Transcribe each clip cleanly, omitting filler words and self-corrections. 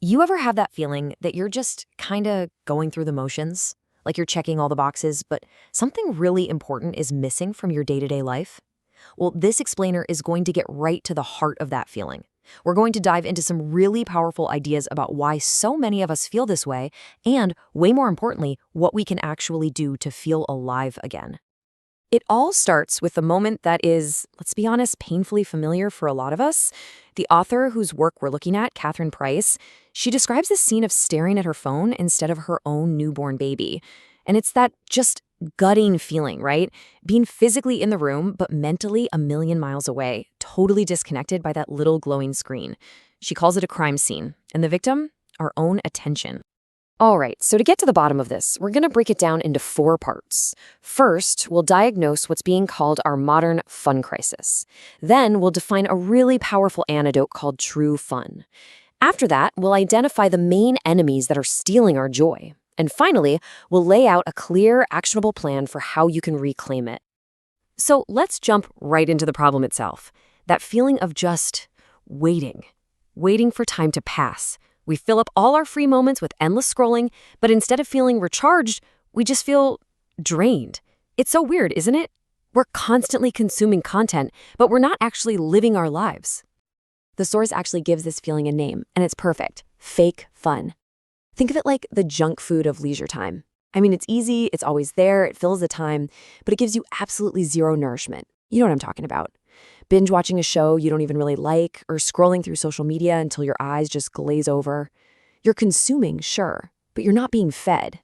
You ever have that feeling that you're just kinda going through the motions? Like you're checking all the boxes, but something really important is missing from your day-to-day life? Well, this explainer is going to get right to the heart of that feeling. We're going to dive into some really powerful ideas about why so many of us feel this way, and, way more importantly, what we can actually do to feel alive again. It all starts with a moment that is, let's be honest, painfully familiar for a lot of us. The author whose work we're looking at, Catherine Price, she describes this scene of staring at her phone instead of her own newborn baby. And it's that just gutting feeling, right? Being physically in the room, but mentally a million miles away, totally disconnected by that little glowing screen. She calls it a crime scene, and the victim, our own attention. All right, so to get to the bottom of this, we're going to break it down into 4 parts. First, we'll diagnose what's being called our modern fun crisis. Then, we'll define a really powerful antidote called true fun. After that, we'll identify the main enemies that are stealing our joy. And finally, we'll lay out a clear, actionable plan for how you can reclaim it. So let's jump right into the problem itself. That feeling of just waiting for time to pass. We fill up all our free moments with endless scrolling, but instead of feeling recharged, we just feel drained. It's so weird, isn't it? We're constantly consuming content, but we're not actually living our lives. The source actually gives this feeling a name, and it's perfect: fake fun. Think of it like the junk food of leisure time. I mean, it's easy, it's always there, it fills the time, but it gives you absolutely zero nourishment. You know what I'm talking about. Binge watching a show you don't even really like, or scrolling through social media until your eyes just glaze over. You're consuming, sure, but you're not being fed.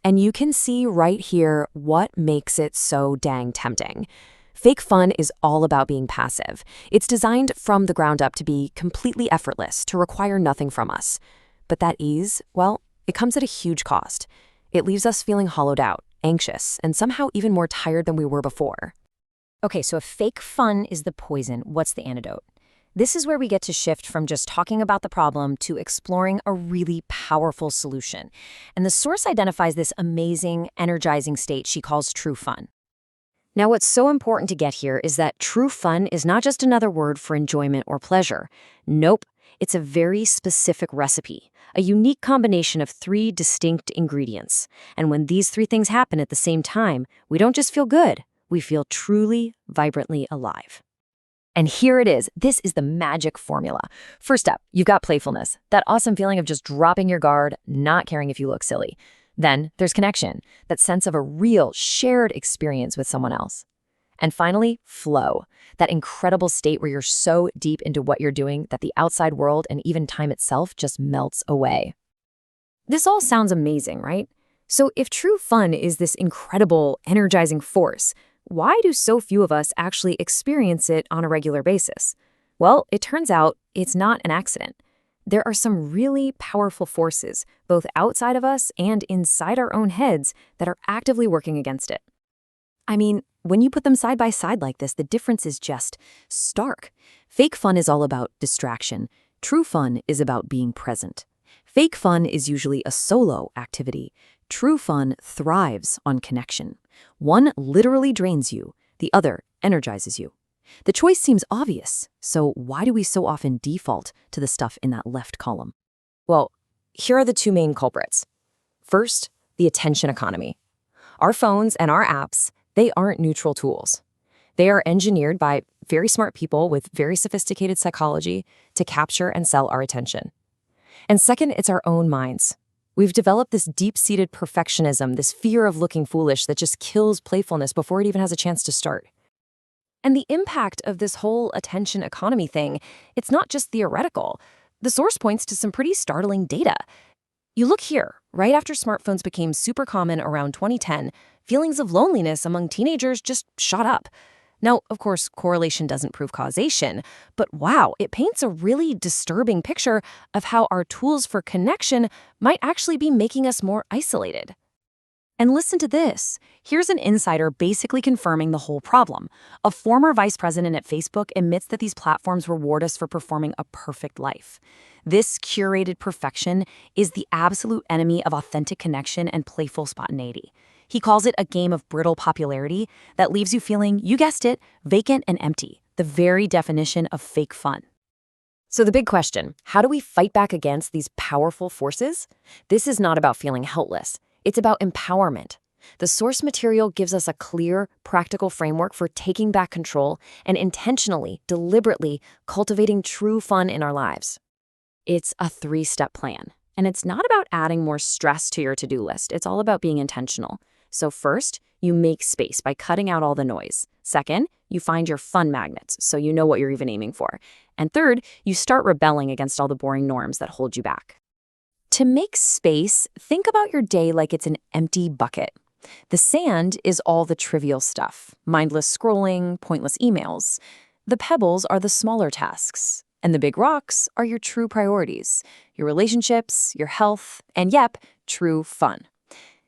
And you can see right here what makes it so dang tempting. Fake fun is all about being passive. It's designed from the ground up to be completely effortless, to require nothing from us. But that ease, well, it comes at a huge cost. It leaves us feeling hollowed out, anxious, and somehow even more tired than we were before. Okay, so if fake fun is the poison, what's the antidote? This is where we get to shift from just talking about the problem to exploring a really powerful solution. And the source identifies this amazing, energizing state she calls true fun. Now, what's so important to get here is that true fun is not just another word for enjoyment or pleasure. Nope, it's a very specific recipe, a unique combination of 3 distinct ingredients. And when these 3 things happen at the same time, we don't just feel good. We feel truly, vibrantly alive. And here it is. This is the magic formula. First up, you've got playfulness, that awesome feeling of just dropping your guard, not caring if you look silly. Then there's connection, that sense of a real, shared experience with someone else. And finally, flow, that incredible state where you're so deep into what you're doing that the outside world and even time itself just melts away. This all sounds amazing, right? So if true fun is this incredible, energizing force, why do so few of us actually experience it on a regular basis? Well, it turns out it's not an accident. There are some really powerful forces, both outside of us and inside our own heads, that are actively working against it. I mean, when you put them side by side like this, the difference is just stark. Fake fun is all about distraction. True fun is about being present. Fake fun is usually a solo activity. True fun thrives on connection. One literally drains you, the other energizes you. The choice seems obvious, so why do we so often default to the stuff in that left column? Well, here are the 2 main culprits. First, the attention economy. Our phones and our apps, they aren't neutral tools. They are engineered by very smart people with very sophisticated psychology to capture and sell our attention. And second, it's our own minds. We've developed this deep-seated perfectionism, this fear of looking foolish that just kills playfulness before it even has a chance to start. And the impact of this whole attention economy thing, it's not just theoretical. The source points to some pretty startling data. You look here, right after smartphones became super common around 2010, feelings of loneliness among teenagers just shot up. Now, of course, correlation doesn't prove causation, but wow, it paints a really disturbing picture of how our tools for connection might actually be making us more isolated. And listen to this. Here's an insider basically confirming the whole problem. A former vice president at Facebook admits that these platforms reward us for performing a perfect life. This curated perfection is the absolute enemy of authentic connection and playful spontaneity. He calls it a game of brittle popularity that leaves you feeling, you guessed it, vacant and empty, the very definition of fake fun. So the big question, how do we fight back against these powerful forces? This is not about feeling helpless. It's about empowerment. The source material gives us a clear, practical framework for taking back control and intentionally, deliberately cultivating true fun in our lives. It's a 3-step plan, and it's not about adding more stress to your to-do list. It's all about being intentional. So first, you make space by cutting out all the noise. Second, you find your fun magnets, so you know what you're even aiming for. And third, you start rebelling against all the boring norms that hold you back. To make space, think about your day like it's an empty bucket. The sand is all the trivial stuff, mindless scrolling, pointless emails. The pebbles are the smaller tasks, and the big rocks are your true priorities, your relationships, your health, and yep, true fun.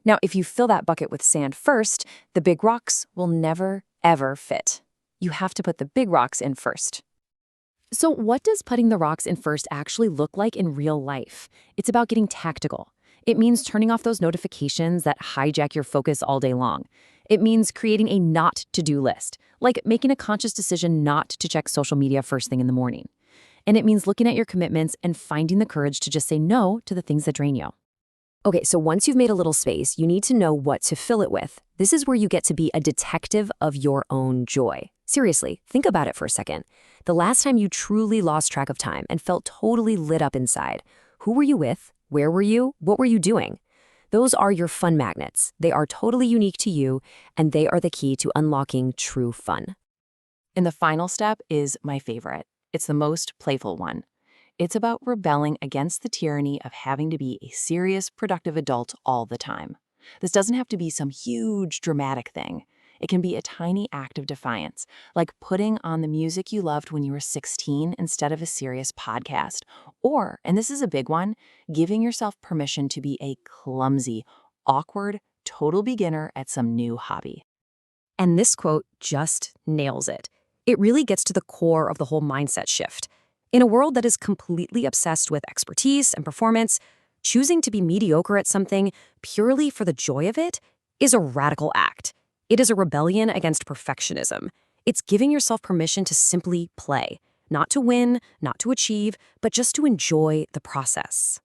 Now, if you fill that bucket with sand first, the big rocks will never, ever fit. You have to put the big rocks in first. So what does putting the rocks in first actually look like in real life? It's about getting tactical. It means turning off those notifications that hijack your focus all day long. It means creating a not to-do list, like making a conscious decision not to check social media first thing in the morning. And it means looking at your commitments and finding the courage to just say no to the things that drain you. Okay, so once you've made a little space, you need to know what to fill it with. This is where you get to be a detective of your own joy. Seriously, think about it for a second. The last time you truly lost track of time and felt totally lit up inside, who were you with? Where were you? What were you doing? Those are your fun magnets. They are totally unique to you, and they are the key to unlocking true fun. And the final step is my favorite. It's the most playful one. It's about rebelling against the tyranny of having to be a serious, productive adult all the time. This doesn't have to be some huge, dramatic thing. It can be a tiny act of defiance, like putting on the music you loved when you were 16 instead of a serious podcast. Or, and this is a big one, giving yourself permission to be a clumsy, awkward, total beginner at some new hobby. And this quote just nails it. It really gets to the core of the whole mindset shift. In a world that is completely obsessed with expertise and performance, choosing to be mediocre at something purely for the joy of it is a radical act. It is a rebellion against perfectionism. It's giving yourself permission to simply play, not to win, not to achieve, but just to enjoy the process.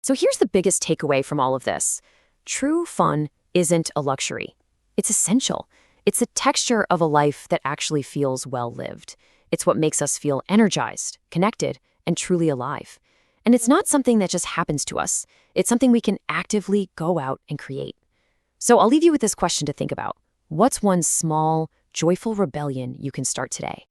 So here's the biggest takeaway from all of this. True fun isn't a luxury. It's essential. It's the texture of a life that actually feels well-lived. It's what makes us feel energized, connected, and truly alive. And it's not something that just happens to us. It's something we can actively go out and create. So I'll leave you with this question to think about. What's one small, joyful rebellion you can start today?